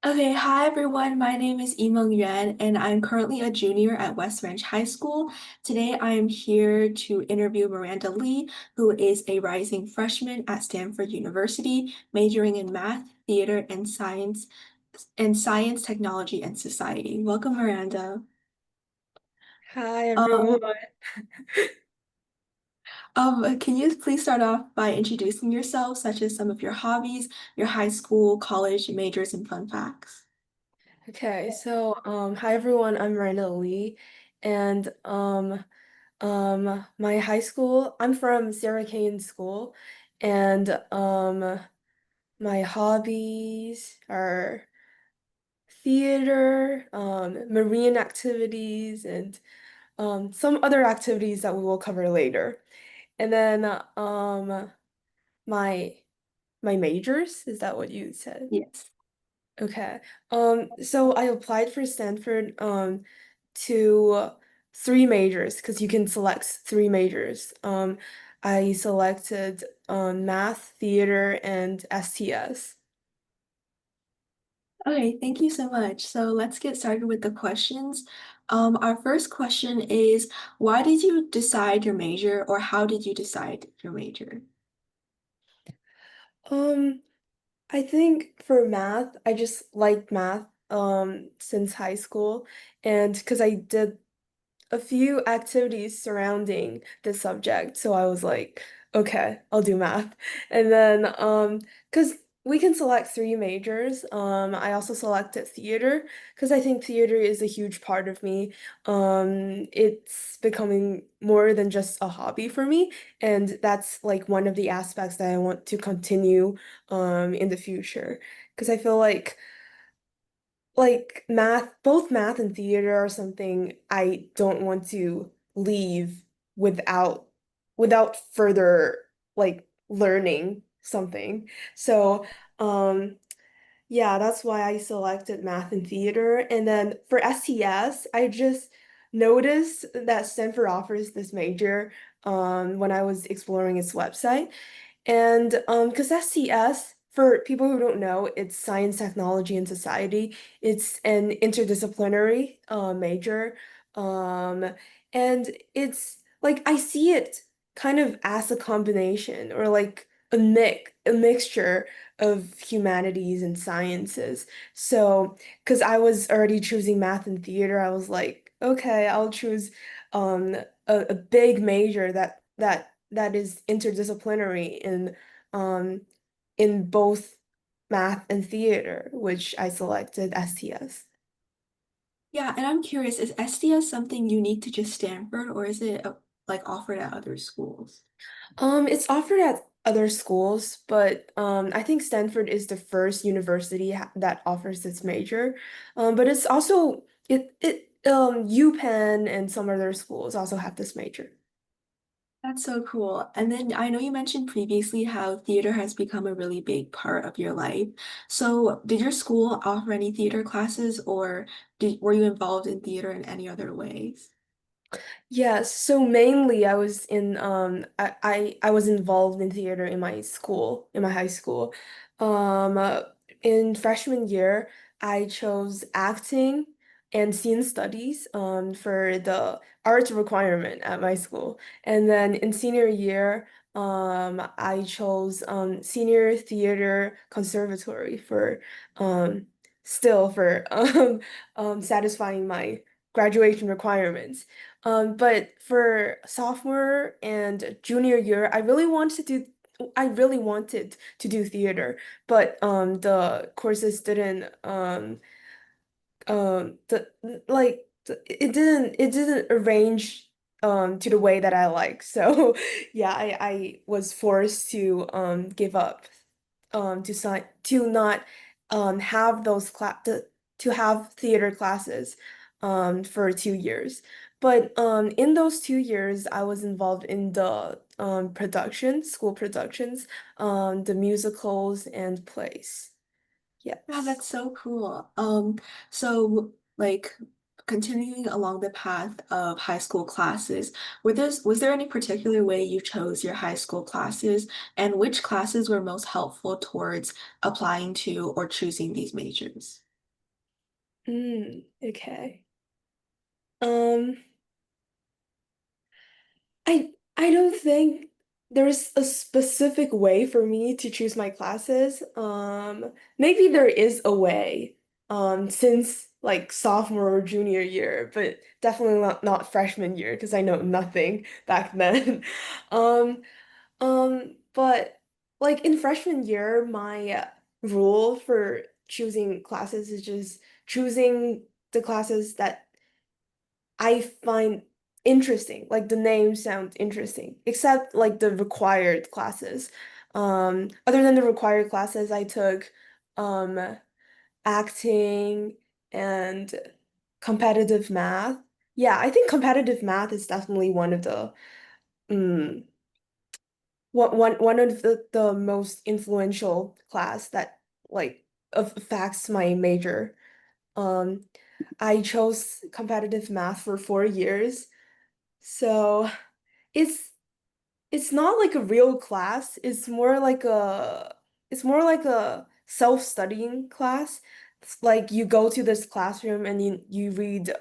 Okay, hi everyone. My name is Yimeng Yuan, and I'm currently a junior at West Ranch High School. Today, I am here to interview Miranda Lee, who is a rising freshman at Stanford University, majoring in math, theater, and science, technology, and society. Welcome, Miranda. Hi Um, everyone. can you please start off by introducing yourself, such as some of your hobbies, your high school, college majors, and fun facts? Hi everyone, I'm Miranda Lee, and my high school, I'm from Sarah Kane School, and my hobbies are theater, marine activities, and some other activities that we will cover later. And then my my majors, is that what you said? Yes. Okay. So I applied for Stanford to three majors because you can select three majors. I selected math, theater, and STS. Okay, thank you so much. So let's get started with the questions. Our first question is, why did you decide your major, or how did you decide your major? Um, I think for math, I just liked math since high school, and because I did a few activities surrounding the subject. So I was like, okay, I'll do math. And then because we can select three majors, I also selected theater because I think theater is a huge part of me. It's becoming more than just a hobby for me, and that's like one of the aspects that I want to continue in the future because I feel like both math and theater are something I don't want to leave without further like learning something. So, um yeah, that's why I selected math and theater. And then for STS, I just noticed that Stanford offers this major when I was exploring its website. And because STS, for people who don't know, it's science, technology, and society. It's an interdisciplinary major. Um, and it's like I see it kind of as a combination or like a mixture of humanities and sciences. So, because I was already choosing math and theater, I was like, okay, I'll choose um a big major that is interdisciplinary um in both math and theater, which I selected STS. Yeah, and I'm curious, is SDS something unique to just Stanford, or is it like offered at other schools? It's offered at other schools, but I think Stanford is the first university that offers this major. But it's also it UPenn and some other schools also have this major. That's so cool. And then I know you mentioned previously how theater has become a really big part of your life. So, did your school offer any theater classes, or were you involved in theater in any other ways? Yes, so mainly I was involved in theater in my school, in my high school. Um uh, in freshman year, I chose acting and scene studies for the arts requirement at my school. And then in senior year, I chose senior theater conservatory for um still for satisfying my graduation requirements. But for sophomore and junior year, I really wanted to do theater, but the courses didn't the like it didn't arrange to the way that I like. So yeah, I was forced to give up to not have to have theater classes for 2 years. But in those 2 years, I was involved in the school productions, the musicals and plays. Yeah, Yes. that's so cool. So like continuing along the path of high school classes, was there any particular way you chose your high school classes, and which classes were most helpful towards applying to or choosing these majors? Okay. Um, I don't think there's a specific way for me to choose my classes. Maybe there is a way, since like sophomore or junior year, but definitely not freshman year because I know nothing back then. Um, but like in freshman year, my rule for choosing classes is just choosing the classes that I find interesting. Like the names sound interesting, except like the required classes. Other than the required classes, I took um acting and competitive math. Yeah, I think competitive math is definitely one of the um one of the most influential class that like affects my major. Um, I chose competitive math for 4 years. So it's it's not like a real class. It's more like a self-studying class. It's like you go to this classroom and you read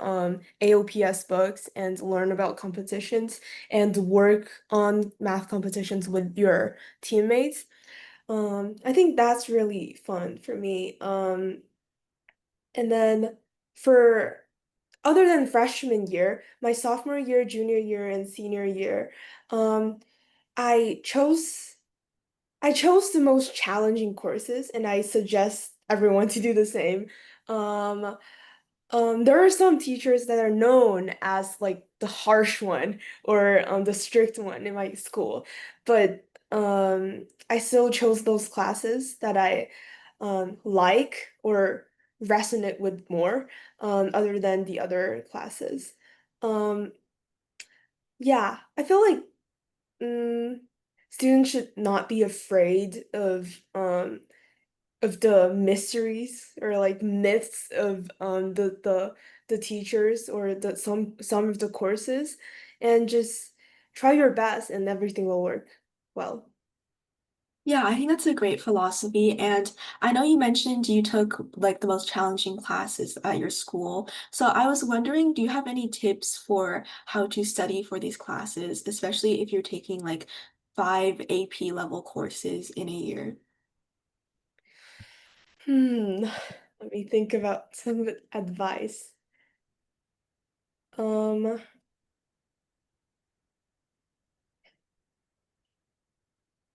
AOPS books and learn about competitions and work on math competitions with your teammates. I think that's really fun for me. And then for other than freshman year, my sophomore year, junior year, and senior year, um, I chose I chose the most challenging courses, and I suggest everyone to do the same. Um, there are some teachers that are known as like the harsh one or the strict one in my school, but I still chose those classes that I like or resonate with more, other than the other classes. Um, yeah, I feel like mm, students should not be afraid of the mysteries or like myths of the teachers or the some of the courses and just try your best and everything will work well. Yeah, I think that's a great philosophy. And I know you mentioned you took like the most challenging classes at your school. So I was wondering, do you have any tips for how to study for these classes, especially if you're taking like 5 AP level courses in a year? Hmm, let me think about some advice. Um,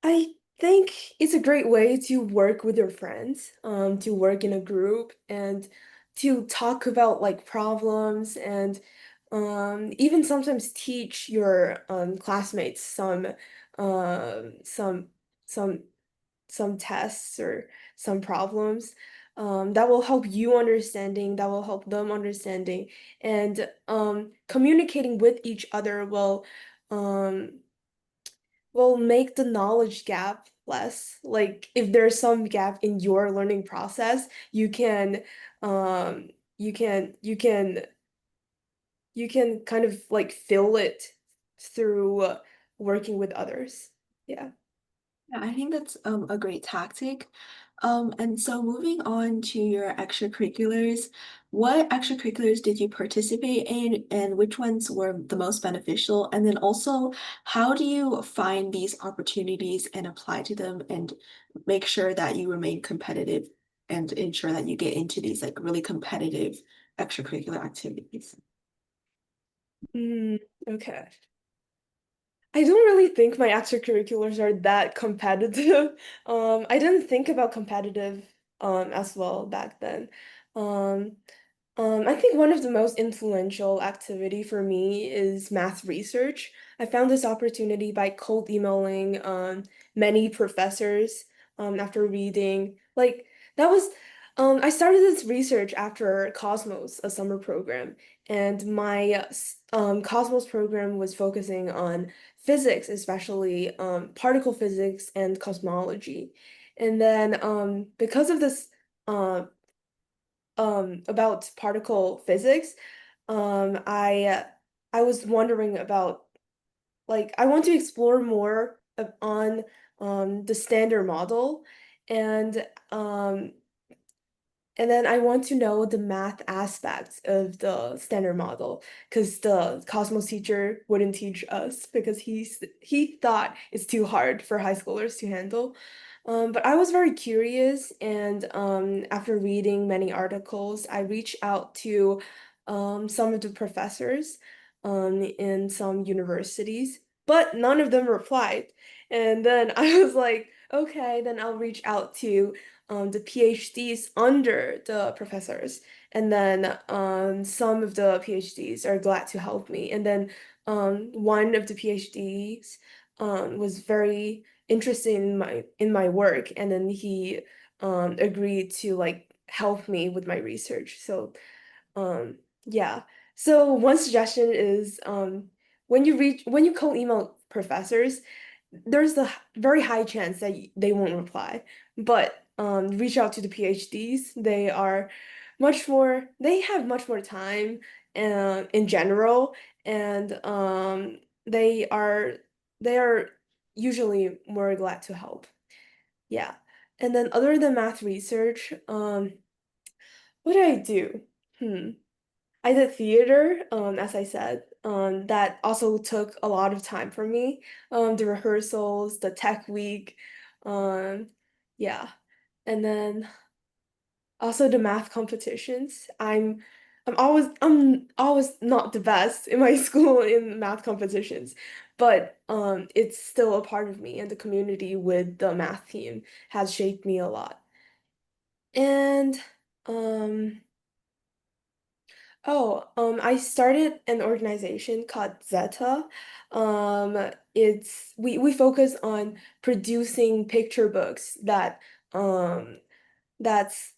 I think it's a great way to work with your friends, to work in a group and to talk about like problems and even sometimes teach your classmates um, some some some tests or some problems. That will help you understanding, that will help them understanding, and communicating with each other um, will make the knowledge gap less. Like if there's some gap in your learning process, um you can you can you can kind of like fill it through working with others. Yeah. Yeah, I think that's a great tactic. And so moving on to your extracurriculars, what extracurriculars did you participate in and which ones were the most beneficial? And then also, how do you find these opportunities and apply to them and make sure that you remain competitive and ensure that you get into these like really competitive extracurricular activities? Mm, okay. I don't really think my extracurriculars are that competitive. I didn't think about competitive as well back then. Um, I think one of the most influential activity for me is math research. I found this opportunity by cold emailing many professors after reading. Like that was I started this research after Cosmos, a summer program, and my Cosmos program was focusing on physics, especially particle physics and cosmology. And then because of this uh, about particle physics, I was wondering about like I want to explore more on the Standard Model and And then I want to know the math aspects of the standard model because the Cosmos teacher wouldn't teach us because he thought it's too hard for high schoolers to handle. But I was very curious, and after reading many articles, I reached out to some of the professors in some universities, but none of them replied. And then I was like, okay, then I'll reach out to the PhDs under the professors. And then some of the PhDs are glad to help me. And then one of the PhDs was very interested in my work, and then he agreed to like help me with my research. So yeah. So one suggestion is when you cold email professors, there's the very high chance that they won't reply. But reach out to the PhDs. They have much more time in general, and they are usually more glad to help. Yeah. And then other than math research, what did I do? Hmm. I did theater, as I said. That also took a lot of time for me. The rehearsals, the tech week, um, yeah. And then also the math competitions. I'm always not the best in my school in math competitions, but it's still a part of me, and the community with the math team has shaped me a lot. And um I started an organization called Zeta. We focus on producing picture books um that's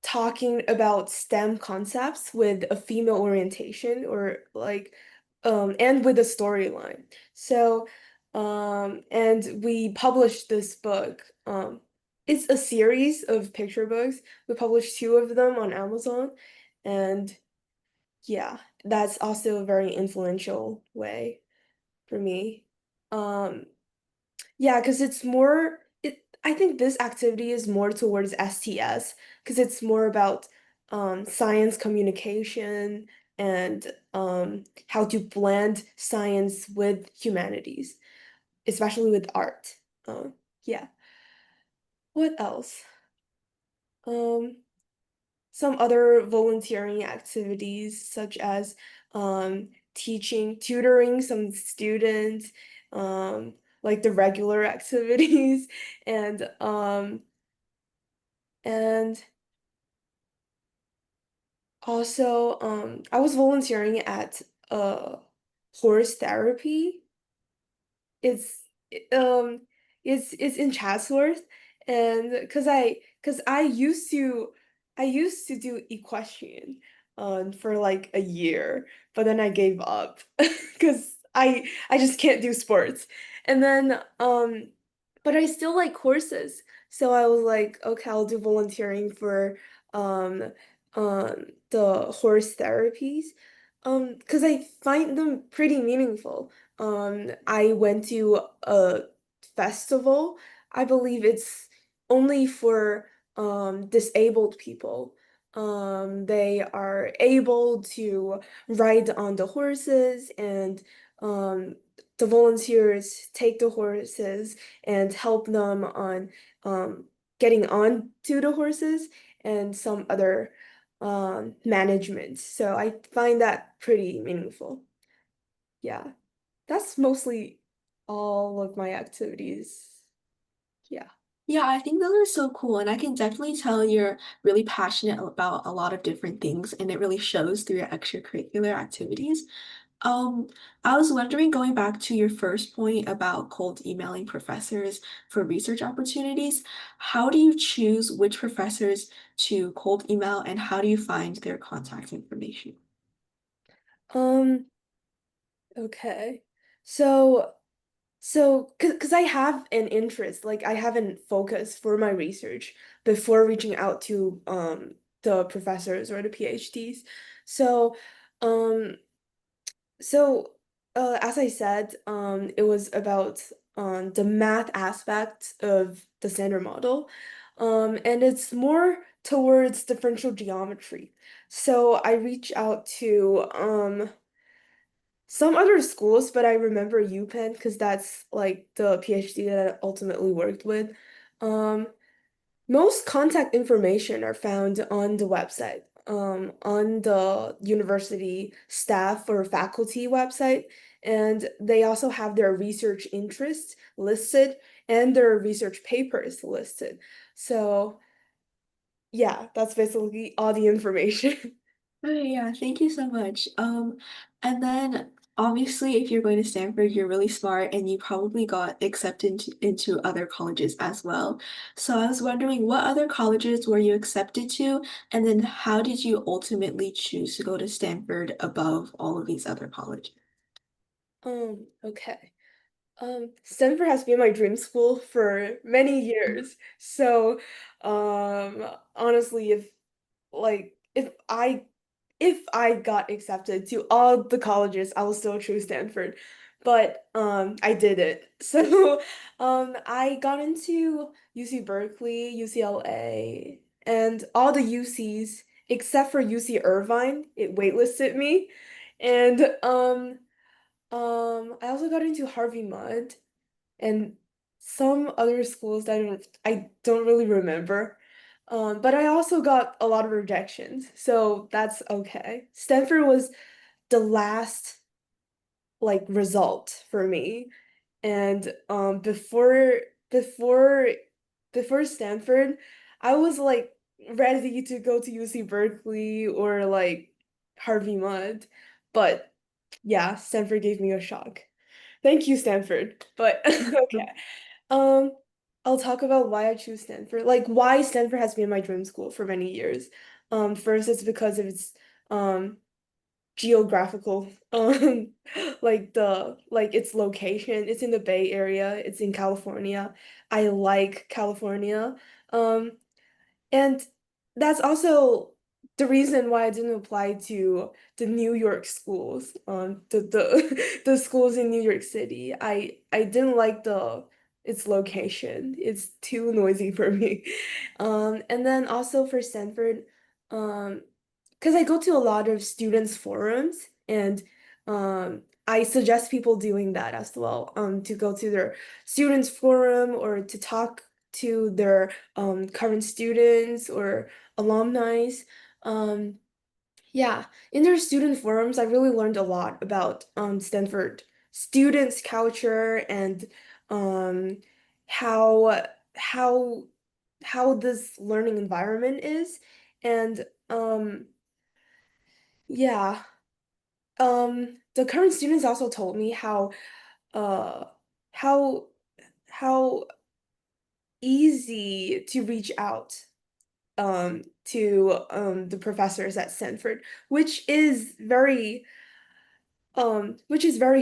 talking about STEM concepts with a female orientation or like and with a storyline. So and we published this book. It's a series of picture books. We published two of them on Amazon, and yeah, that's also a very influential way for me. Um, yeah, because I think this activity is more towards STS because it's more about science communication and how to blend science with humanities, especially with art. Yeah. What else? Um, some other volunteering activities such as tutoring some students, like the regular activities, and and also I was volunteering at uh horse therapy. It's um it's in Chatsworth, and because I used to do equestrian for like a year, but then I gave up because I just can't do sports. And then but I still like horses. So I was like, okay, I'll do volunteering for um the horse therapies. Because I find them pretty meaningful. I went to a festival. I believe it's only for disabled people. They are able to ride on the horses, and um, the volunteers take the horses and help them on um, getting on to the horses and some other management. So I find that pretty meaningful. Yeah, that's mostly all of my activities. Yeah. Yeah, I think those are so cool, and I can definitely tell you're really passionate about a lot of different things, and it really shows through your extracurricular activities. Um, I was wondering, going back to your first point about cold emailing professors for research opportunities, how do you choose which professors to cold email, and how do you find their contact information? Um, okay. So cause I have an interest, like I have an focus for my research before reaching out to the professors or the PhDs. So um as I said, it was about the math aspect of the standard model. And it's more towards differential geometry. So I reach out to some other schools, but I remember UPenn because that's like the PhD that I ultimately worked with. Um, Most contact information are found on the website, on the university staff or faculty website, and they also have their research interests listed and their research papers listed. So, yeah, that's basically all the information. Okay, yeah, thank you so much. And then obviously if you're going to Stanford, you're really smart and you probably got accepted into other colleges as well. So I was wondering what other colleges were you accepted to, and then how did you ultimately choose to go to Stanford above all of these other colleges? Okay. Stanford has been my dream school for many years. So, honestly, like if I got accepted to all the colleges, I will still choose Stanford. But I didn't. So I got into UC Berkeley, UCLA, and all the UCs except for UC Irvine. It waitlisted me. And I also got into Harvey Mudd and some other schools that I don't really remember. But I also got a lot of rejections, so that's okay. Stanford was the last like result for me. And before before Stanford, I was like ready to go to UC Berkeley or like Harvey Mudd. But yeah, Stanford gave me a shock. Thank you, Stanford. But okay. Um, I'll talk about why I choose Stanford. Like why Stanford has been my dream school for many years. First it's because of its um geographical like its location. It's in the Bay Area, it's in California. I like California. Um and that's also the reason why I didn't apply to the New York schools, the schools in New York City. I didn't like the its location. It's too noisy for me. And then also for Stanford, because I go to a lot of students' forums, and I suggest people doing that as well. To go to their students' forum or to talk to their current students or alumni. Um, yeah, in their student forums, I really learned a lot about Stanford students' culture and um, how how how this learning environment is. And yeah, the current students also told me uh how how easy to reach out to the professors at Stanford, which is very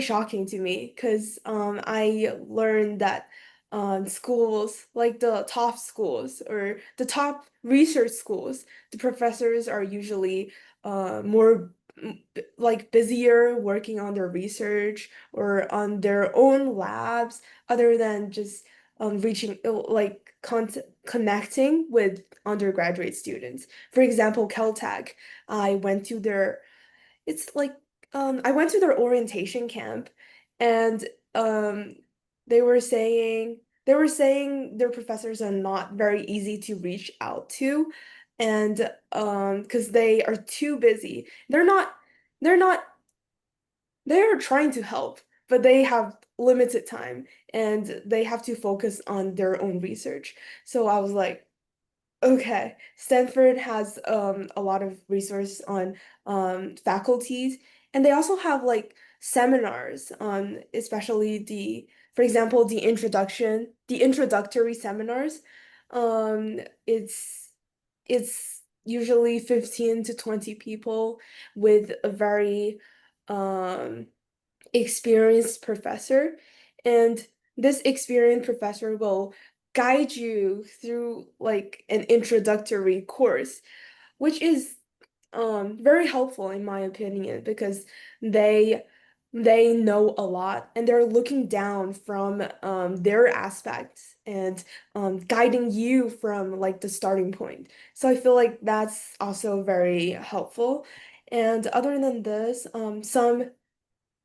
shocking to me because I learned that schools like the top schools or the top research schools, the professors are usually more like busier working on their research or on their own labs other than just reaching like connecting with undergraduate students. For example, Caltech, I went to their it's like I went to their orientation camp and um they were saying their professors are not very easy to reach out to and because they are too busy. They're not they're trying to help, but they have limited time and they have to focus on their own research. So I was like, okay, Stanford has a lot of resource on faculties, and they also have like seminars on especially for example, the introductory seminars. Um, it's it's usually 15 to 20 people with a very um experienced professor, and this experienced professor will guide you through like an introductory course, which is very helpful in my opinion because they they know a lot and they're looking down from their aspects and guiding you from like the starting point. So I feel like that's also very helpful. And other than this,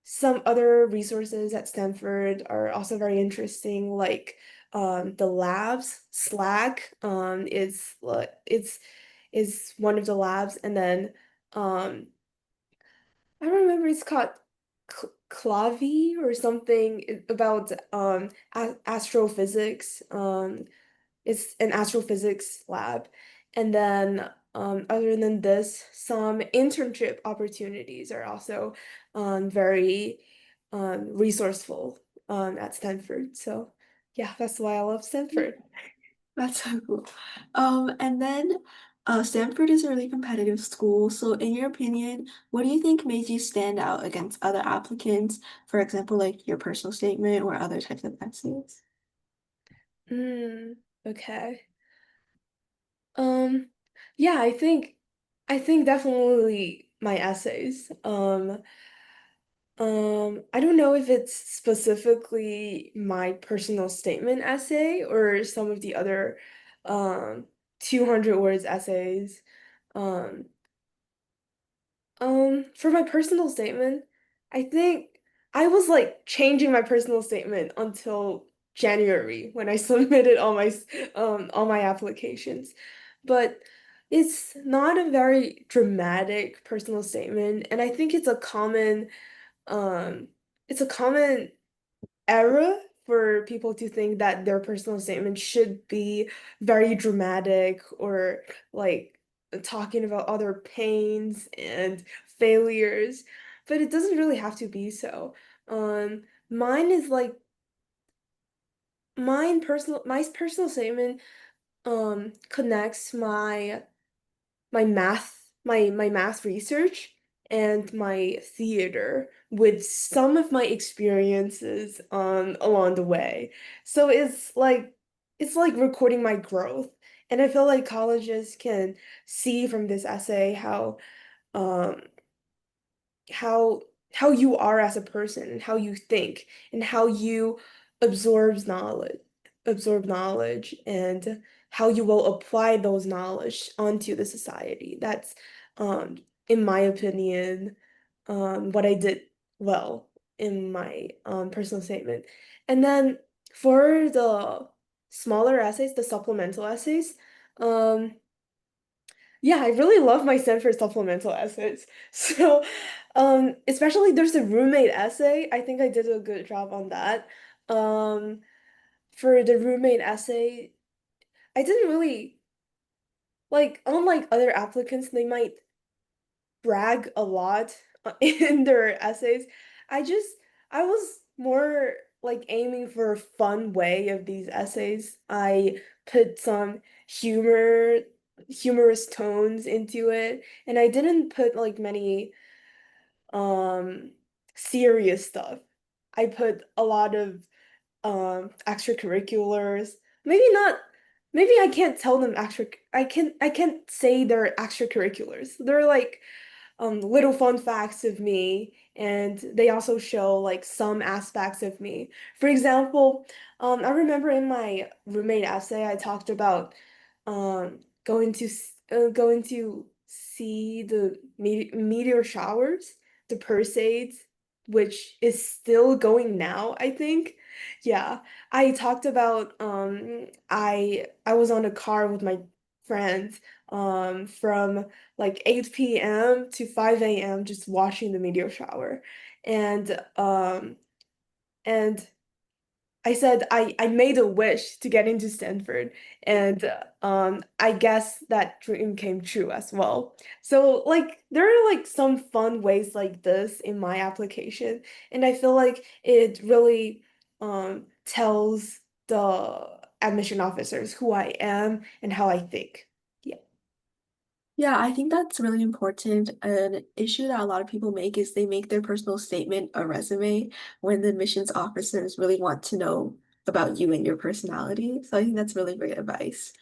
some other resources at Stanford are also very interesting, like the labs. Slack is one of the labs, and then um I don't remember, it's called Clavi or something about a astrophysics. It's an astrophysics lab. And then other than this, some internship opportunities are also very resourceful at Stanford. So yeah, that's why I love Stanford. That's so cool. And then Stanford is a really competitive school. So in your opinion, what do you think made you stand out against other applicants? For example, like your personal statement or other types of essays? Mm, okay. Um, yeah, I think definitely my essays. I don't know if it's specifically my personal statement essay or some of the other um 200 words essays. Um, for my personal statement, I think I was like changing my personal statement until January when I submitted all my applications. But it's not a very dramatic personal statement, and I think um it's a common era for people to think that their personal statement should be very dramatic or like talking about other pains and failures, but it doesn't really have to be so. Mine is like my personal statement connects my math research and my theater with some of my experiences along the way. So it's like recording my growth. And I feel like colleges can see from this essay um how how you are as a person and how you think and how you absorb knowledge and how you will apply those knowledge onto the society. That's in my opinion what I did well in my personal statement. And then for the smaller essays, the supplemental essays, um yeah, I really love my Stanford supplemental essays. So, especially there's a roommate essay. I think I did a good job on that. Um, for the roommate essay, I didn't really like, unlike other applicants, they might brag a lot in their essays. I just, I was more like aiming for a fun way of these essays. I put some humor, humorous tones into it, and I didn't put like many um serious stuff. I put a lot of extracurriculars. Maybe not, maybe I can't tell them I can't say they're extracurriculars. They're like little fun facts of me, and they also show like some aspects of me. For example, I remember in my roommate essay I talked about going to see the meteor showers, the Perseids, which is still going now, I think. Yeah, I talked about I was on a car with my friends from like 8 p.m. to 5 a.m. just watching the meteor shower. And I said I made a wish to get into Stanford, and I guess that dream came true as well. So like there are like some fun ways like this in my application, and I feel like it really tells the admission officers who I am and how I think. Yeah. Yeah, I think that's really important. An issue that a lot of people make is they make their personal statement a resume when the admissions officers really want to know about you and your personality. So I think that's really great advice.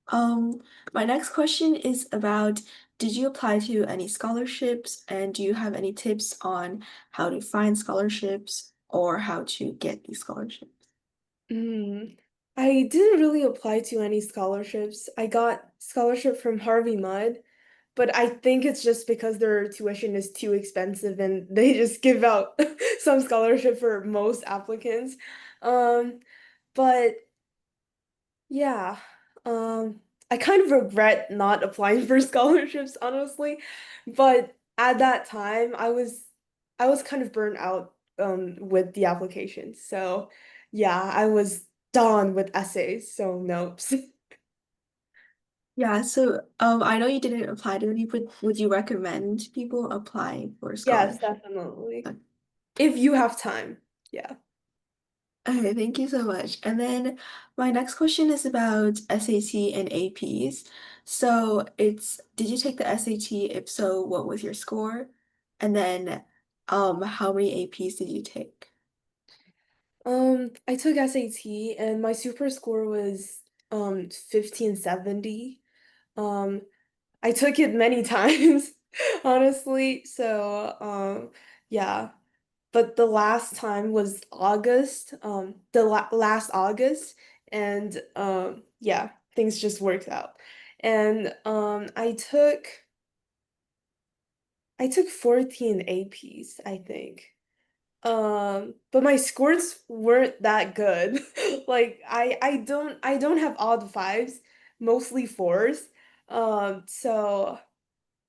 Um, my next question is about, did you apply to any scholarships and do you have any tips on how to find scholarships or how to get these scholarships? Mm. I didn't really apply to any scholarships. I got scholarship from Harvey Mudd, but I think it's just because their tuition is too expensive and they just give out some scholarship for most applicants. Um, but yeah, I kind of regret not applying for scholarships, honestly. But at that time, I was kind of burnt out with the applications. So yeah, I was done with essays, so nope. Yeah, so I know you didn't apply to any, but would you recommend people apply for Yes, scholarship? definitely. If you have time. Yeah. Okay, thank you so much. And then my next question is about SAT and APs. So did you take the SAT? If so, what was your score? And then how many APs did you take? I took SAT and my super score was 1570. Um I took it many times, honestly. So, yeah. But the last time was August, the la last August, and yeah, things just worked out. And I took 14 APs, I think. But my scores weren't that good. Like I don't have odd fives, mostly fours. So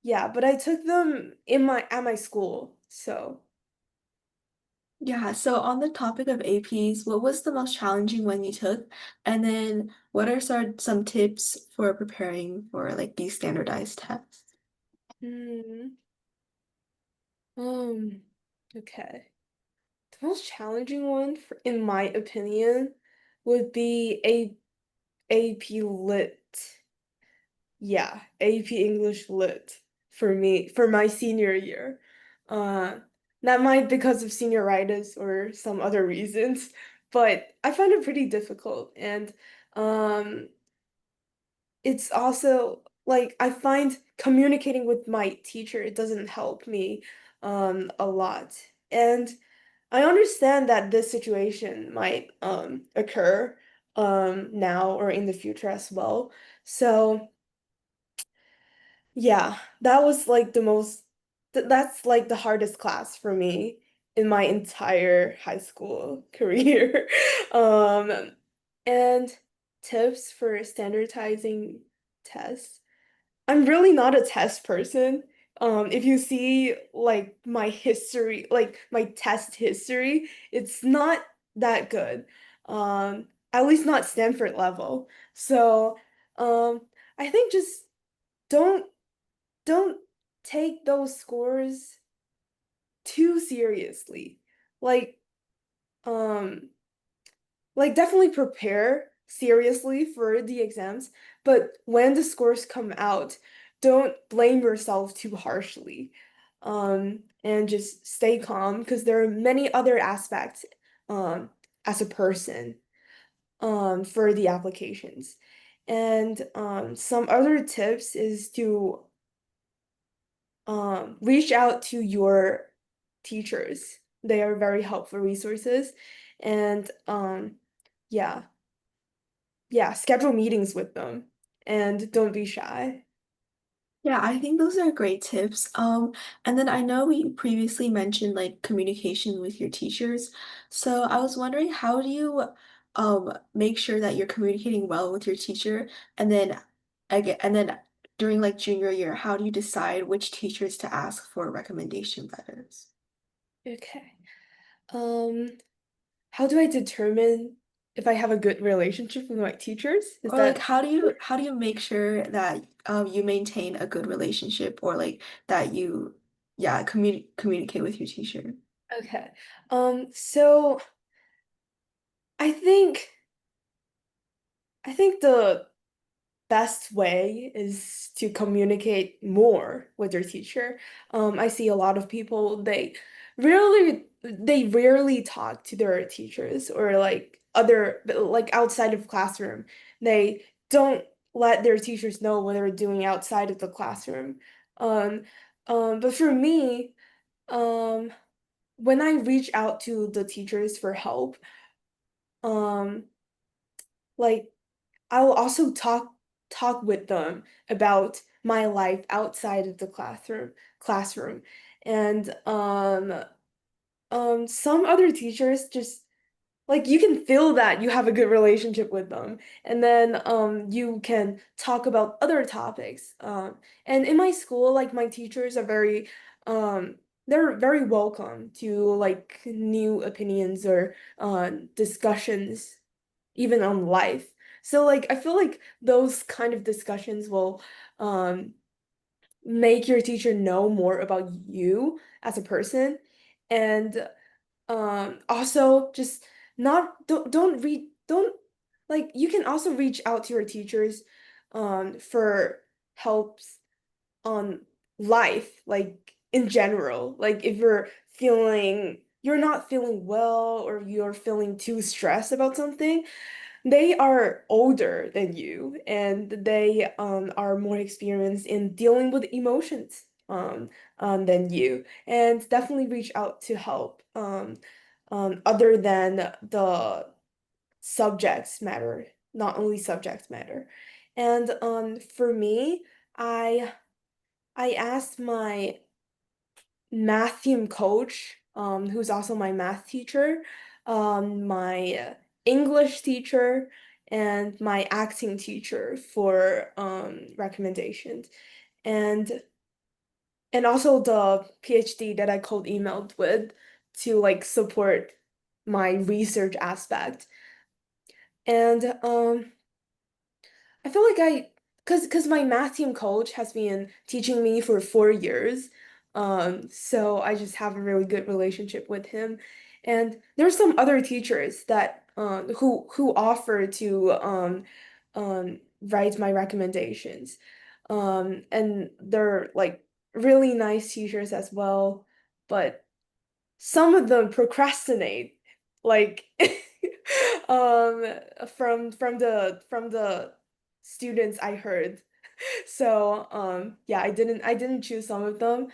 yeah, but I took them in my at my school. So, Yeah, so on the topic of APs, what was the most challenging one you took? And then what are some tips for preparing for like these standardized tests? hmm, um, okay. The most challenging one, in my opinion, would be AP Lit. Yeah, AP English Lit for me for my senior year. Uh, that might because of senioritis or some other reasons, but I find it pretty difficult and um it's also like I find communicating with my teacher it doesn't help me a lot. And I understand that this situation might occur now or in the future as well. So yeah, that was like that's like the hardest class for me in my entire high school career. Um, and tips for standardizing tests. I'm really not a test person. If you see like my history, like my test history, it's not that good. At least not Stanford level. So, I think just don't don't take those scores too seriously. Like, um, like definitely prepare seriously for the exams, but when the scores come out, don't blame yourself too harshly. And just stay calm because there are many other aspects um as a person for the applications. And some other tips is to reach out to your teachers. They are very helpful resources. And yeah, yeah, schedule meetings with them and don't be shy. Yeah, I think those are great tips. And then I know we previously mentioned like communication with your teachers. So I was wondering, how do you make sure that you're communicating well with your teacher? And then during like junior year, how do you decide which teachers to ask for recommendation letters? Okay. Um, how do I determine if I have a good relationship with my teachers? Is Or like that how do you make sure that you maintain a good relationship or like that you communicate with your teacher? okay? So I think I think the best way is to communicate more with your teacher. I see a lot of people they rarely talk to their teachers or like other like outside of classroom. They don't let their teachers know what they're doing outside of the classroom. Um, but for me, um, when I reach out to the teachers for help, um, like I'll also talk with them about my life outside of the classroom. And some other teachers just like you can feel that you have a good relationship with them, and then you can talk about other topics. And in my school, like my teachers are very um they're very welcome to like new opinions or discussions even on life. So like I feel like those kind of discussions will um make your teacher know more about you as a person, and also just not don't like you can also reach out to your teachers for helps on life, like in general. Like if you're not feeling well or you're feeling too stressed about something, they are older than you and they are more experienced in dealing with emotions than you, and definitely reach out to help other than the subjects matter, not only subjects matter. And for me, I I asked my math team coach, who's also my math teacher, my English teacher, and my acting teacher for recommendations, and also the PhD that I cold emailed with to like support my research aspect. And I feel like cause my math team coach has been teaching me for 4 years. So I just have a really good relationship with him. And there's some other teachers that who offer to write my recommendations. And they're like really nice teachers as well, but some of them procrastinate like um from the students I heard. So yeah, I didn't choose some of them,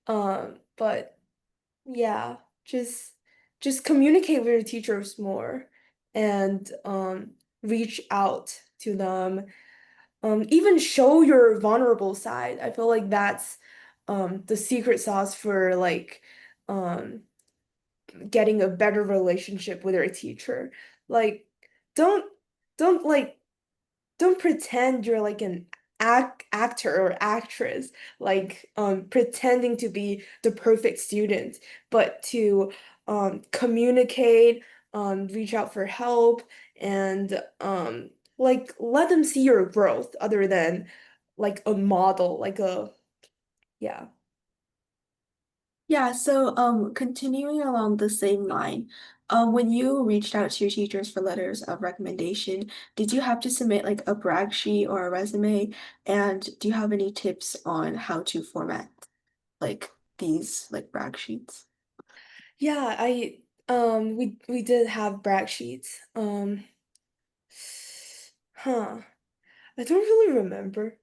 but yeah, just communicate with your teachers more, and reach out to them, even show your vulnerable side. I feel like that's the secret sauce for like um getting a better relationship with your teacher. Like, don't don't like don't pretend you're like an actor or actress, like pretending to be the perfect student, but to communicate, reach out for help, and like let them see your growth other than like a model, like a yeah. Yeah, so continuing along the same line, when you reached out to your teachers for letters of recommendation, did you have to submit like a brag sheet or a resume? And do you have any tips on how to format like these like brag sheets? Yeah, we did have brag sheets. Huh. I don't really remember.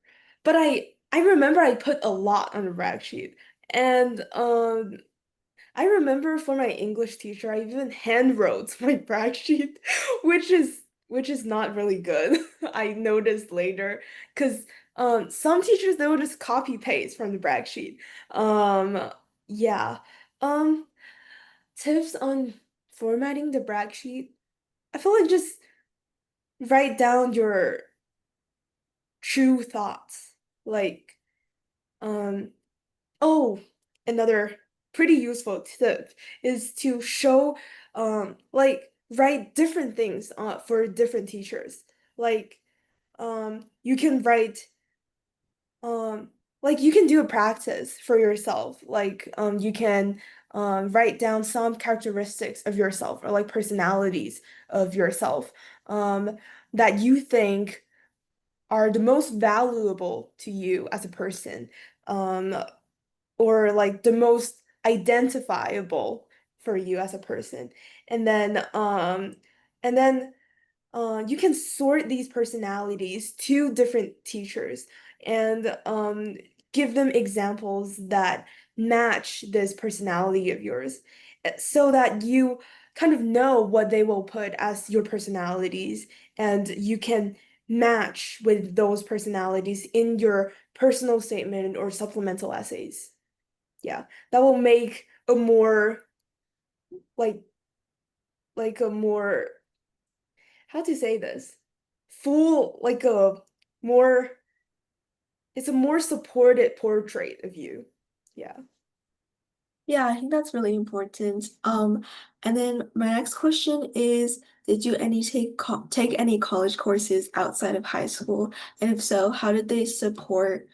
But I remember I put a lot on the brag sheet. And I remember for my English teacher, I even hand wrote my brag sheet, which is not really good. I noticed later because some teachers they will just copy paste from the brag sheet. Yeah. Um Tips on formatting the brag sheet. I feel like just write down your true thoughts. Like, um, oh, another pretty useful tip is to show, like, write different things for different teachers. Like, you can write, um, like, you can do a practice for yourself. Like, you can, write down some characteristics of yourself or like personalities of yourself, that you think are the most valuable to you as a person, um, or like the most identifiable for you as a person. And then and then you can sort these personalities to different teachers and give them examples that match this personality of yours, so that you kind of know what they will put as your personalities, and you can match with those personalities in your personal statement or supplemental essays. Yeah, that will make a more like a more, how to say this? Full, like a more, it's a more supported portrait of you. Yeah. Yeah, I think that's really important. And then my next question is, did you take any college courses outside of high school? And if so, how did they support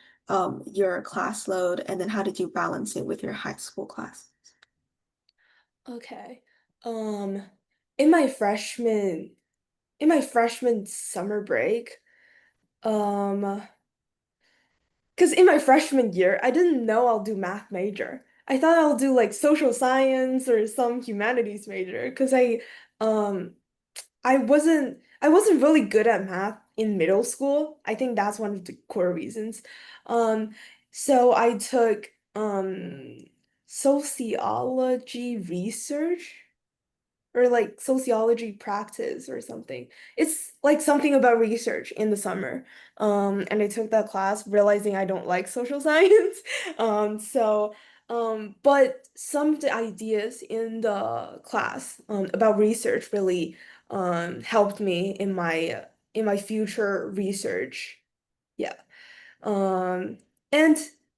your class load? And then how did you balance it with your high school class? Okay. Um, in my freshman summer break, um, because in my freshman year, I didn't know I'll do math major. I thought I'll do like social science or some humanities major because um I wasn't really good at math in middle school. I think that's one of the core reasons. Um so I took sociology research or like sociology practice or something. It's like something about research in the summer. And I took that class realizing I don't like social science. But some of the ideas in the class about research really helped me in my future research. Yeah. Um, and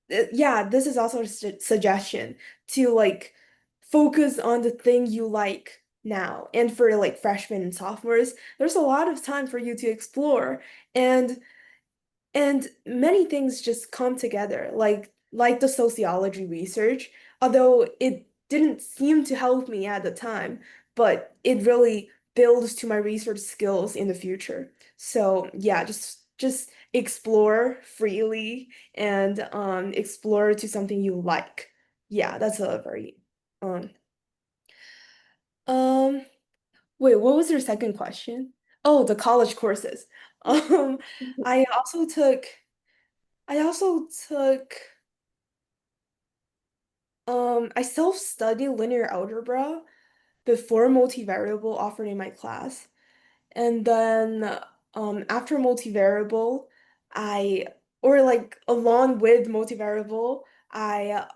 yeah, this is also a suggestion to like focus on the thing you like now. And for like freshmen and sophomores, there's a lot of time for you to explore. And many things just come together, like the sociology research, although it didn't seem to help me at the time, but it really builds to my research skills in the future. So yeah, just explore freely and explore to something you like. Yeah, that's a very um um wait, what was your second question? Oh, the college courses. Um I also took I also took I self-studied linear algebra before multivariable offered in my class. And then after multivariable, I or like along with multivariable, I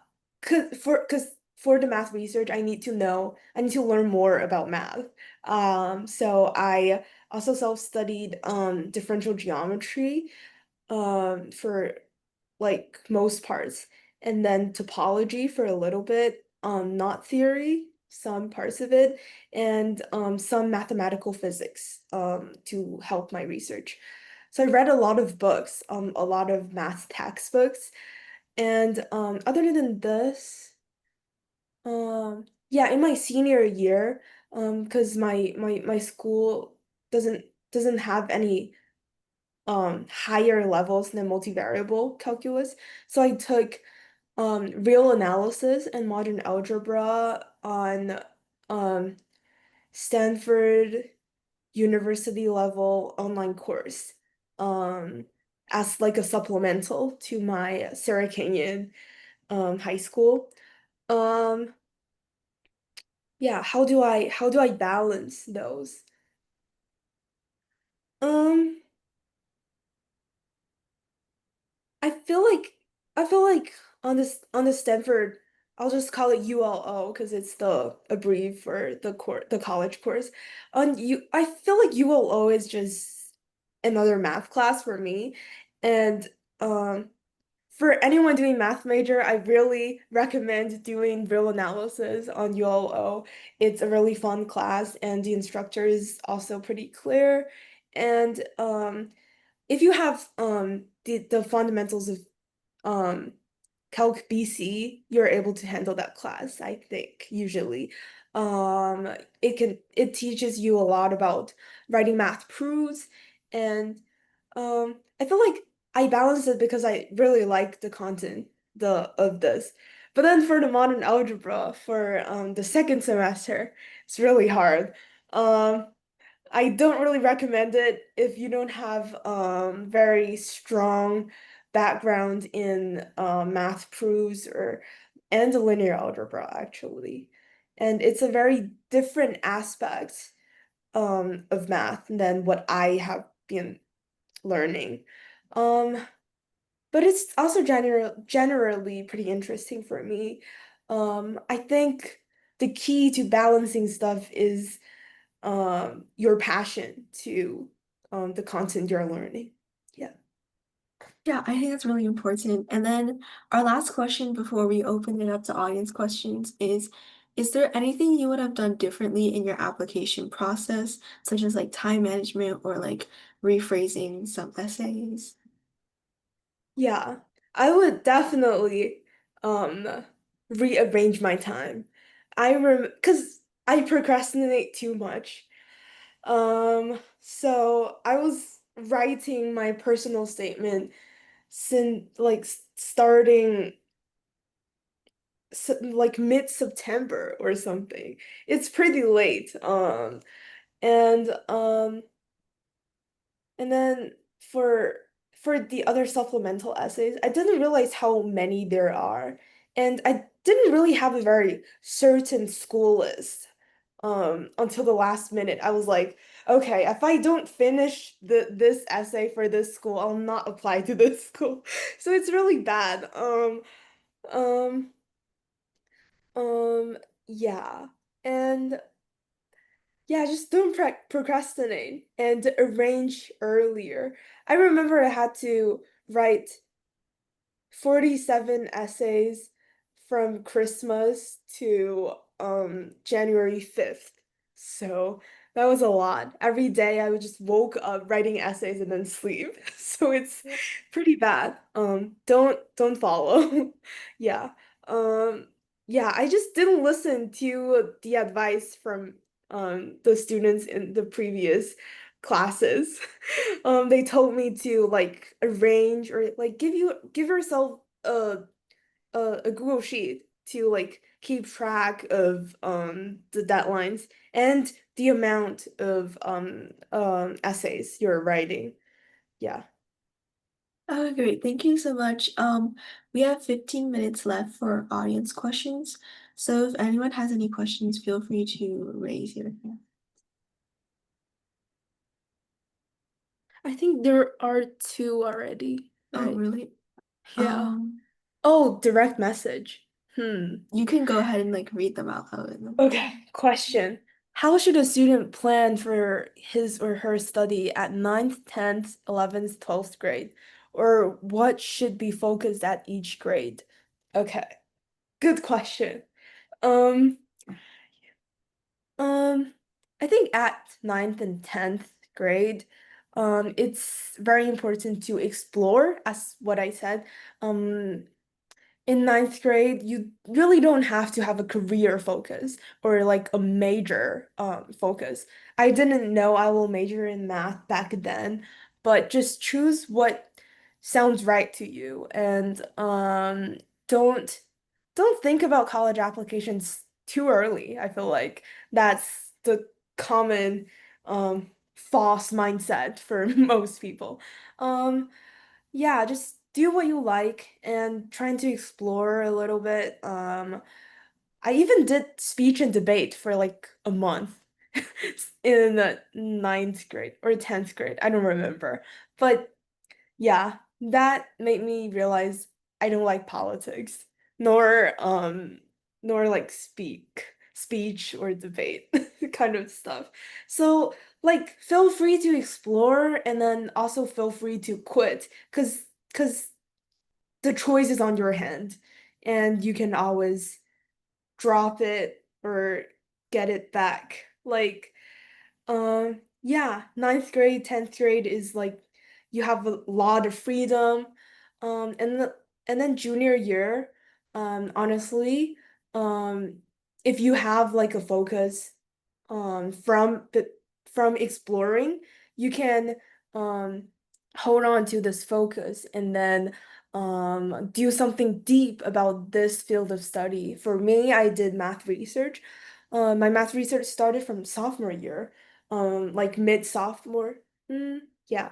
could for because for the math research, I need to learn more about math. So I also self-studied differential geometry for like most parts, and then topology for a little bit, not theory, some parts of it, and some mathematical physics to help my research. So I read a lot of books, a lot of math textbooks, and other than this, yeah, in my senior year, because my school doesn't have any higher levels than multivariable calculus. So I took real analysis and modern algebra on um Stanford University level online course um as like a supplemental to my Sarah Canyon high school. Um yeah, how do I balance those? Um I feel like I feel like on this Stanford, I'll just call it ULO because it's the abbrev for the college course. I feel like ULO is just another math class for me, and um, for anyone doing math major, I really recommend doing real analysis on ULO. It's a really fun class, and the instructor is also pretty clear, and if you have the fundamentals of um Calc BC, you're able to handle that class, I think, usually. It teaches you a lot about writing math proofs, and I feel like I balance it because I really like the content of this. But then for the modern algebra for the second semester, it's really hard. Um I don't really recommend it if you don't have very strong background in math proofs or and linear algebra actually. And it's a very different aspect of math than what I have been learning. Um, but it's also generally pretty interesting for me. I think the key to balancing stuff is your passion to the content you're learning. Yeah. Yeah, I think that's really important. And then our last question before we open it up to audience questions is there anything you would have done differently in your application process, such as like time management or like rephrasing some essays? Yeah, I would definitely um rearrange my time. I rem because I procrastinate too much. So I was writing my personal statement since like starting like mid-September or something. It's pretty late. And And then for the other supplemental essays, I didn't realize how many there are. And I didn't really have a very certain school list until the last minute. I was like, okay, if I don't finish this essay for this school, I'll not apply to this school. So it's really bad. Um, um, yeah. And yeah, just don't procrastinate and arrange earlier. I remember I had to write 47 essays from Christmas to January 5th. So that was a lot. Every day I would just woke up writing essays and then sleep. So it's pretty bad. Don't follow. Yeah. Um yeah, I just didn't listen to the advice from the students in the previous classes. They told me to like arrange or like give yourself a Google Sheet to like keep track of the deadlines and the amount of essays you're writing. Yeah. Oh, great. Thank you so much. We have 15 minutes left for audience questions. So if anyone has any questions, feel free to raise your hand. I think there are two already. Oh, really? Yeah. Um, Oh, direct message. you can go ahead and like read them out loud. And then- Okay, question. How should a student plan for his or her study at ninth, 10th, 11th, 12th grade? Or what should be focused at each grade? Okay, good question. Um, um, I think at ninth and 10th grade, it's very important to explore, as what I said. Um, in ninth grade, you really don't have to have a career focus or like a major focus. I didn't know I will major in math back then, but just choose what sounds right to you and don't don't think about college applications too early. I feel like that's the common false mindset for most people. Um yeah, just do what you like and trying to explore a little bit. I even did speech and debate for like a month in the ninth grade or 10th grade. I don't remember. But yeah, that made me realize I don't like politics, nor like speech or debate kind of stuff. So like feel free to explore and then also feel free to quit because the choice is on your hand and you can always drop it or get it back. Like yeah, ninth grade, 10th grade is like you have a lot of freedom. And then junior year, honestly, um, if you have like a focus from exploring, you can um hold on to this focus and then do something deep about this field of study. For me, I did math research. My math research started from sophomore year, like mid sophomore. Yeah,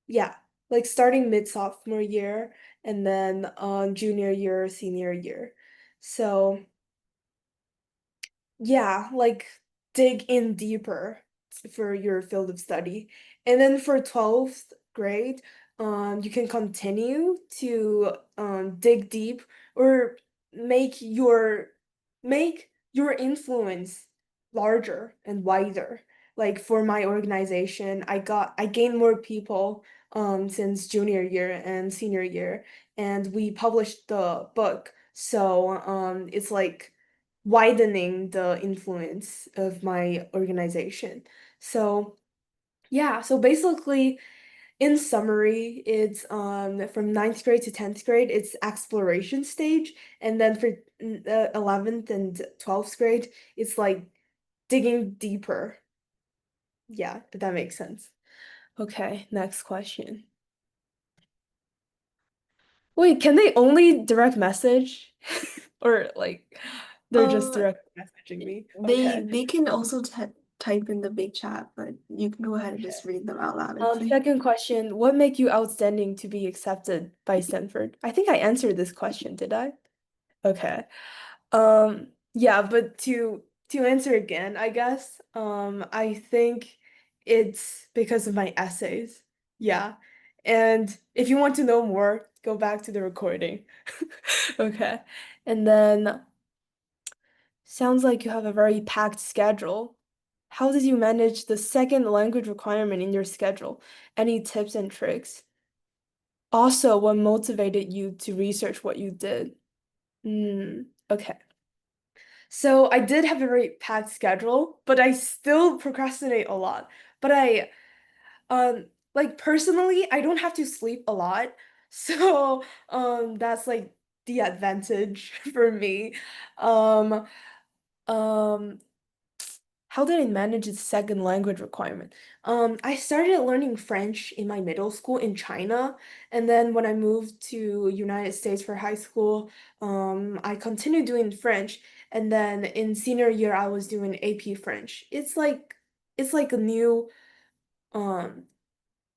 yeah, like starting mid sophomore year and then junior year, senior year. So yeah, like dig in deeper. for your field of study. And then for 12th grade, you can continue to dig deep or make your make your influence larger and wider. Like for my organization, I gained more people since junior year and senior year, and we published the book. So it's like widening the influence of my organization. So yeah, so basically in summary, it's from ninth grade to 10th grade, it's exploration stage, and then for 11th and 12th grade, it's like digging deeper. Yeah, but that makes sense. Okay, next question. Wait, can they only direct message? Or like they're just Um, direct messaging me? they Okay. they can also type in the big chat, but you can go ahead and just read them out loud, I think. Second question, what make you outstanding to be accepted by Stanford? I think I answered this question, did I? Okay. Yeah, but to answer again, I guess, I think it's because of my essays. Yeah. And if you want to know more, go back to the recording. Okay. And then sounds like you have a very packed schedule. How did you manage the second language requirement in your schedule? Any tips and tricks? Also, what motivated you to research what you did? Okay. So I did have a very packed schedule, but I still procrastinate a lot. But like personally, I don't have to sleep a lot. So, that's like the advantage for me. Um, um, how did I manage the second language requirement? I started learning French in my middle school in China, and then when I moved to United States for high school, I continued doing French, and then in senior year I was doing AP French. It's like a new um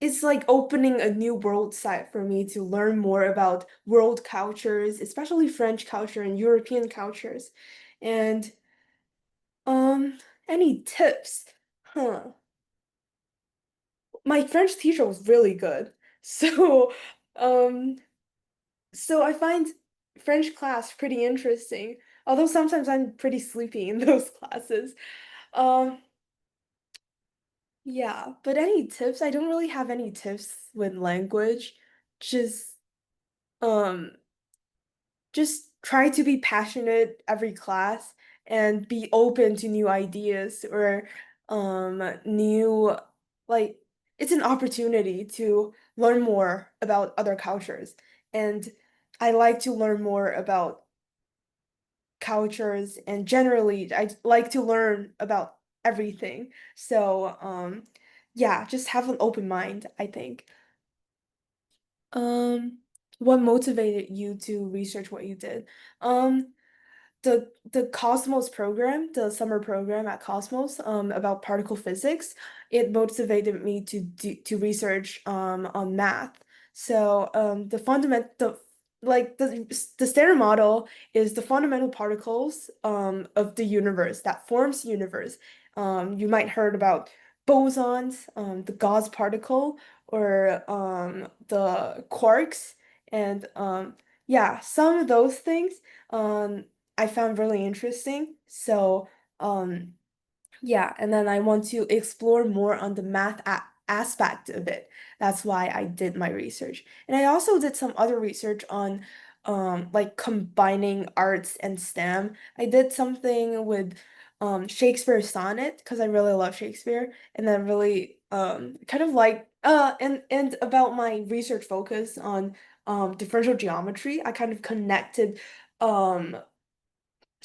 it's like opening a new world site for me to learn more about world cultures, especially French culture and European cultures. And any tips? Huh. My French teacher was really good. So, um, so I find French class pretty interesting. Although sometimes I'm pretty sleepy in those classes. Um, yeah, but any tips? I don't really have any tips with language. Just, um, just try to be passionate every class and be open to new ideas or new like it's an opportunity to learn more about other cultures. And I like to learn more about cultures and generally I like to learn about everything. So yeah, just have an open mind, I think. Um, what motivated you to research what you did? Um, the Cosmos program, the summer program at Cosmos, about particle physics, it motivated me to research on math. So the standard model is the fundamental particles of the universe that forms universe. You might heard about bosons, the Gauss particle, or the quarks, and yeah, some of those things. I found really interesting. So, um, yeah, and then I want to explore more on the math a aspect of it. That's why I did my research. And I also did some other research on like combining arts and STEM. I did something with Shakespeare sonnet because I really love Shakespeare and then really kind of like and about my research focus on differential geometry, I kind of connected um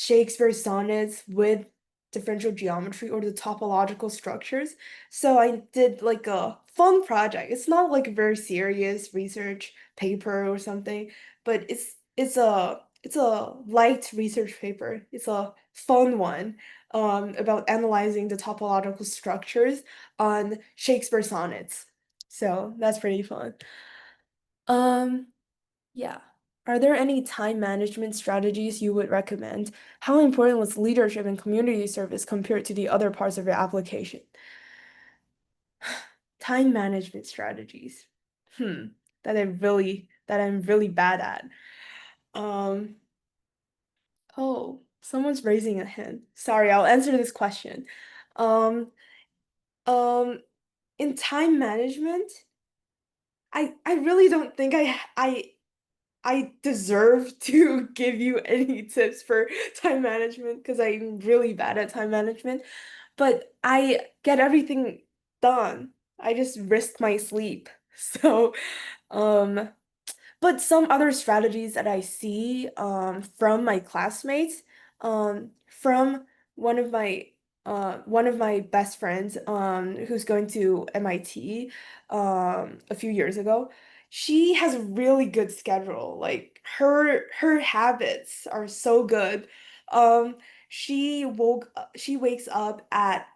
Shakespeare sonnets with differential geometry or the topological structures. So I did like a fun project. It's not like a very serious research paper or something, but it's a light research paper. It's a fun one about analyzing the topological structures on Shakespeare sonnets. So that's pretty fun. Um yeah. Are there any time management strategies you would recommend? How important was leadership and community service compared to the other parts of your application? time management strategies. Hmm, that I'm really bad at. Um, oh, someone's raising a hand. Sorry, I'll answer this question. Um, um, in time management, I really don't think I deserve to give you any tips for time management because I'm really bad at time management, but I get everything done. I just risk my sleep. So, um, but some other strategies that I see from my classmates, from one of my one of my best friends who's going to MIT a few years ago, she has a really good schedule. Like her habits are so good. Um she wakes up at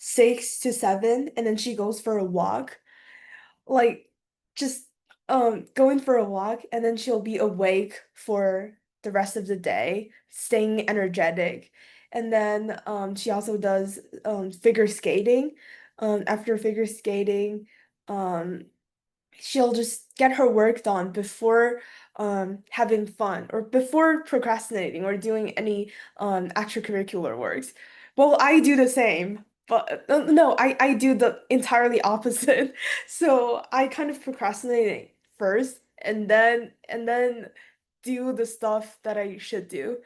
6 to 7 and then she goes for a walk, like just going for a walk, and then she'll be awake for the rest of the day, staying energetic. And then she also does figure skating. After figure skating, um she'll just get her work done before having fun or before procrastinating or doing any extracurricular works. Well, I do the same, but no, I do the entirely opposite. So I kind of procrastinate first and then do the stuff that I should do.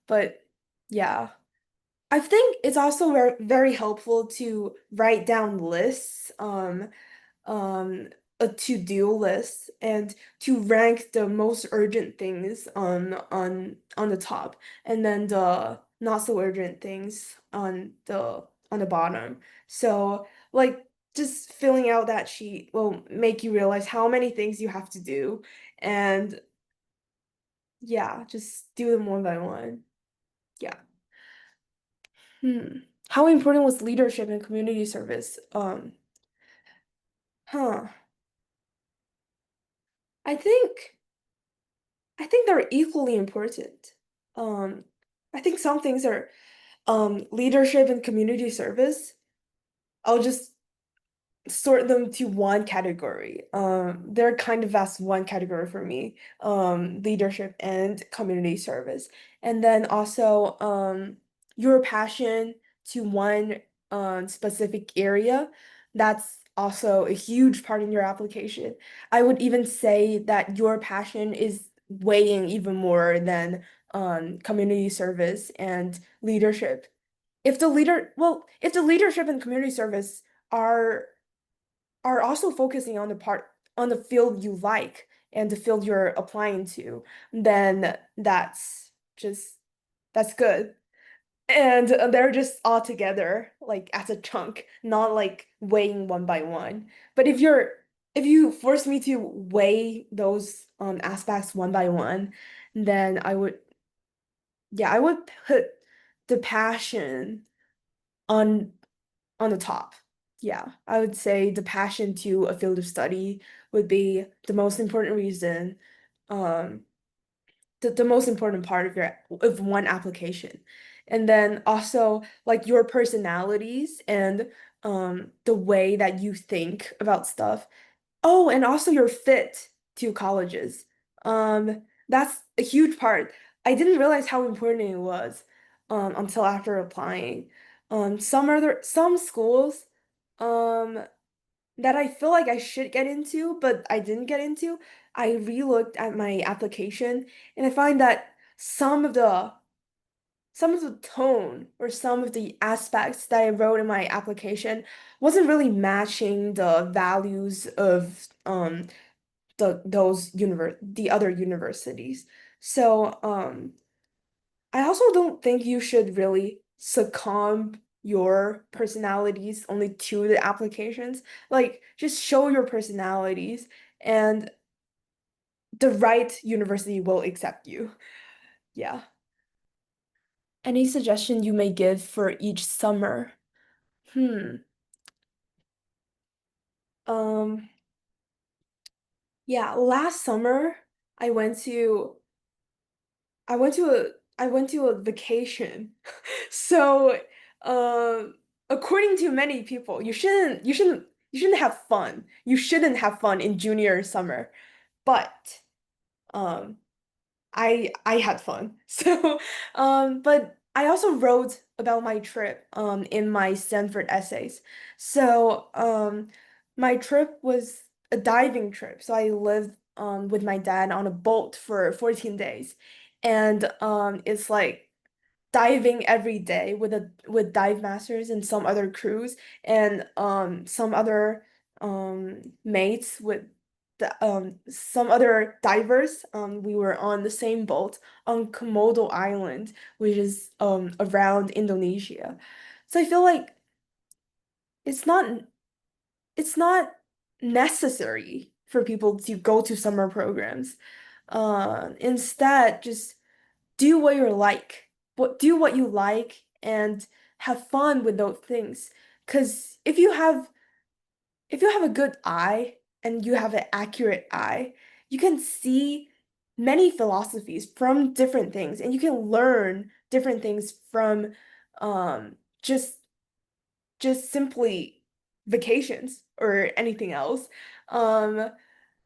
But yeah. I think it's also very helpful to write down lists. Um a to-do list and to rank the most urgent things on the top and then the not so urgent things on the bottom. So like just filling out that sheet will make you realize how many things you have to do, and yeah, just do them one by one. Yeah. Hmm. How important was leadership and community service? Huh. I think I think they're equally important. Um, I think some things are leadership and community service. I'll just sort them to one category. They're kind of as one category for me, leadership and community service. And then also your passion to one specific area, that's also a huge part in your application. I would even say that your passion is weighing even more than community service and leadership. If the leadership and community service are also focusing on the field you like and the field you're applying to, then just that's good. And they're just all together, like as a chunk, not like weighing one by one. But if you force me to weigh those aspects one by one, then I would put the passion on on the top. Yeah, I would say the passion to a field of study would be the most important reason, um, the most important part of your of one application. And then also like your personalities and the way that you think about stuff. Oh, and also your fit to colleges. That's a huge part. I didn't realize how important it was until after applying. Some schools um that I feel like I should get into, but I didn't get into. I relooked at my application and I find that some of the tone or some of the aspects that I wrote in my application wasn't really matching the values of the other universities. So I also don't think you should really succumb your personalities only to the applications. Like just show your personalities and the right university will accept you. Yeah. Any suggestion you may give for each summer? Hmm. Um, yeah, last summer I went to I went to a vacation. So, um according to many people, you shouldn't have fun. You shouldn't have fun in junior summer. But um I had fun. So but I also wrote about my trip in my Stanford essays. So my trip was a diving trip. So I lived with my dad on a boat for 14 days. And it's like diving every day with dive masters and some other crews and some other mates with some other divers. We were on the same boat on Komodo Island, which is around Indonesia. So I feel like it's not it's not necessary for people to go to summer programs. Instead, just do what you like. Do what you like and have fun with those things. Because if you have a good eye and you have an accurate eye, you can see many philosophies from different things, and you can learn different things from um just just simply vacations or anything else. Um,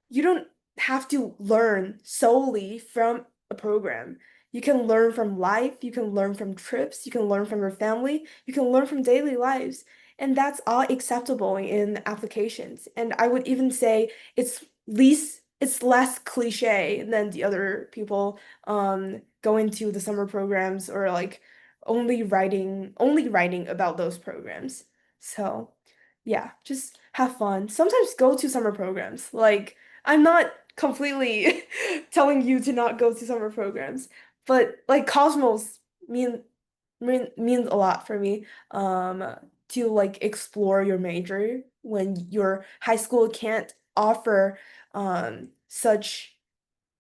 you don't have to learn solely from a program. You can learn from life, you can learn from trips, you can learn from your family, you can learn from daily lives. And that's all acceptable in applications. And I would even say it's less cliche than the other people going to the summer programs or like only writing about those programs. So yeah, just have fun. Sometimes go to summer programs. Like I'm not completely telling you to not go to summer programs, but like Cosmos means a lot for me. To like explore your major when your high school can't offer such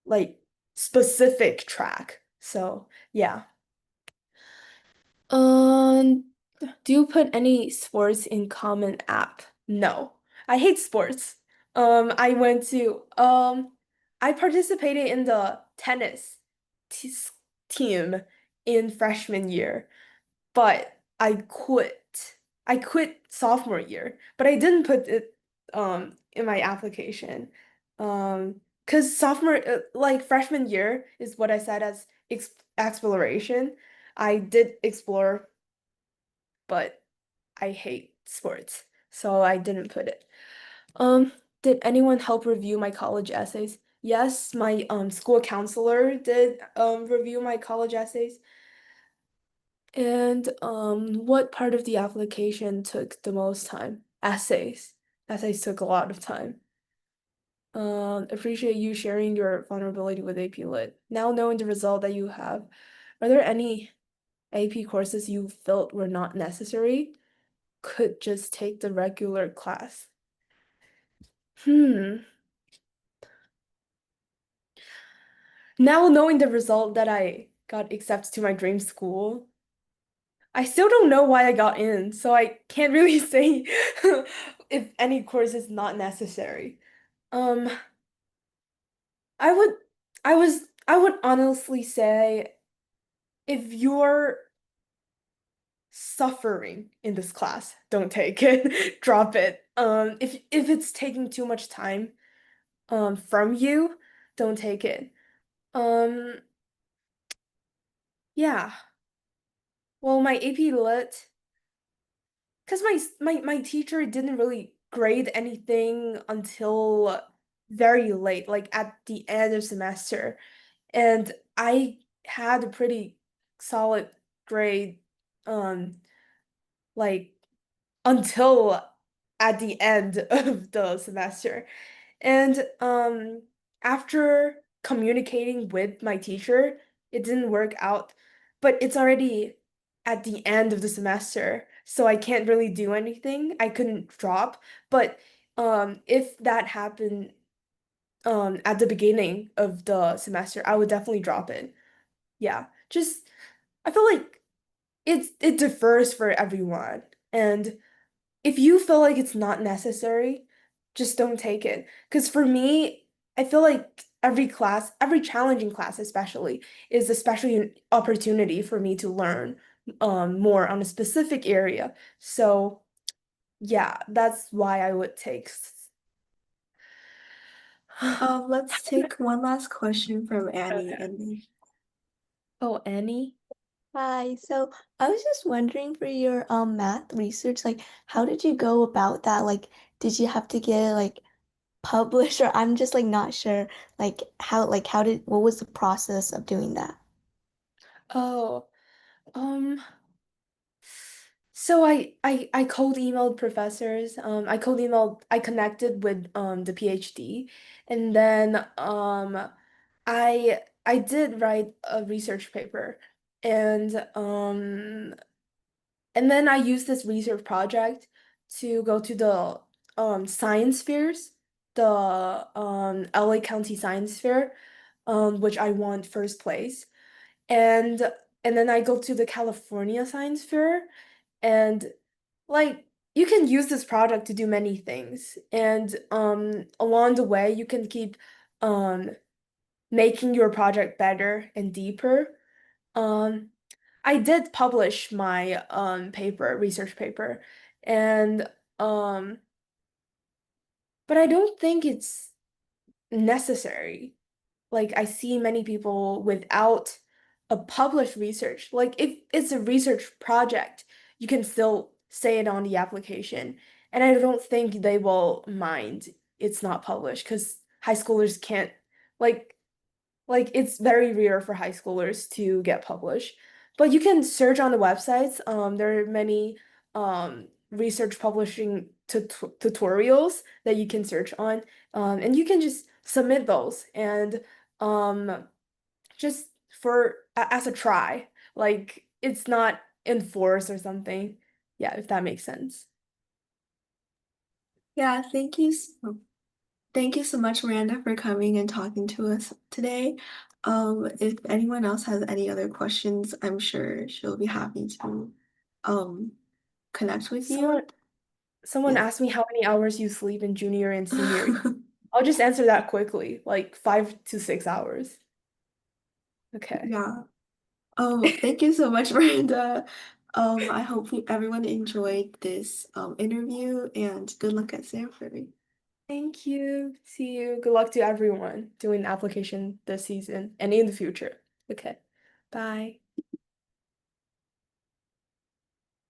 like specific track. So yeah. Um, do you put any sports in common app? No. I hate sports. I went to I participated in the tennis t team in freshman year, but I quit. I quit sophomore year, but I didn't put it in my application. Because sophomore like freshman year is what I said as exploration. I did explore, but I hate sports, so I didn't put it. Um, did anyone help review my college essays? Yes, my school counselor did review my college essays. And what part of the application took the most time? Essays. Essays took a lot of time. Appreciate you sharing your vulnerability with AP Lit. Now knowing the result that you have, are there any AP courses you felt were not necessary? Could just take the regular class. Hmm. Now knowing the result that I got accepted to my dream school, I still don't know why I got in, so I can't really say if any course is not necessary. Um, I would, I would honestly say if you're suffering in this class, don't take it, drop it. If it's taking too much time, from you, don't take it. Um, yeah. Well, my AP Lit. Because my teacher didn't really grade anything until very late, like at the end of semester. And I had a pretty solid grade, um, like until at the end of the semester. And after communicating with my teacher, it didn't work out, but it's already at the end of the semester, so I can't really do anything. I couldn't drop, but if that happened at the beginning of the semester, I would definitely drop it. Yeah, just I feel like it differs for everyone, and if you feel like it's not necessary, just don't take it. Because for me, I feel like every class, every challenging class especially, is especially an opportunity for me to learn more on a specific area. So yeah, that's why I would take. Let's take one last question from Annie Okay. and then Oh, Annie? Hi. So I was just wondering for your math research, like how did you go about that? Like did you have to get it like published or I'm just like not sure like how did what was the process of doing that? Oh, um, so I cold emailed professors. I connected with the PhD, and then I did write a research paper, and and then I used this research project to go to the science fairs, the LA County Science Fair, which I won first place. And and then I go to the California Science Fair, and like you can use this product to do many things. And along the way you can keep um making your project better and deeper. Um I did publish my research paper, and um but I don't think it's necessary. Like I see many people without a published research. Like if it's a research project, you can still say it on the application. And I don't think they will mind it's not published because high schoolers can't like it's very rare for high schoolers to get published. But you can search on the websites. There are many research publishing tutorials that you can search on. And you can just submit those and um, just as a try. Like it's not enforced or something. Yeah, if that makes sense. yeah, thank you so much, Miranda, for coming and talking to us today. If anyone else has any other questions, I'm sure she'll be happy to um connect with you. Someone someone Yes. asked me how many hours you sleep in junior and senior. I'll just answer that quickly, like 5 to 6 hours. Okay. Yeah. Thank you so much, Miranda. I hope everyone enjoyed this interview and good luck at Stanford. Thank you. See you. Good luck to everyone doing application this season and in the future. Okay. Bye.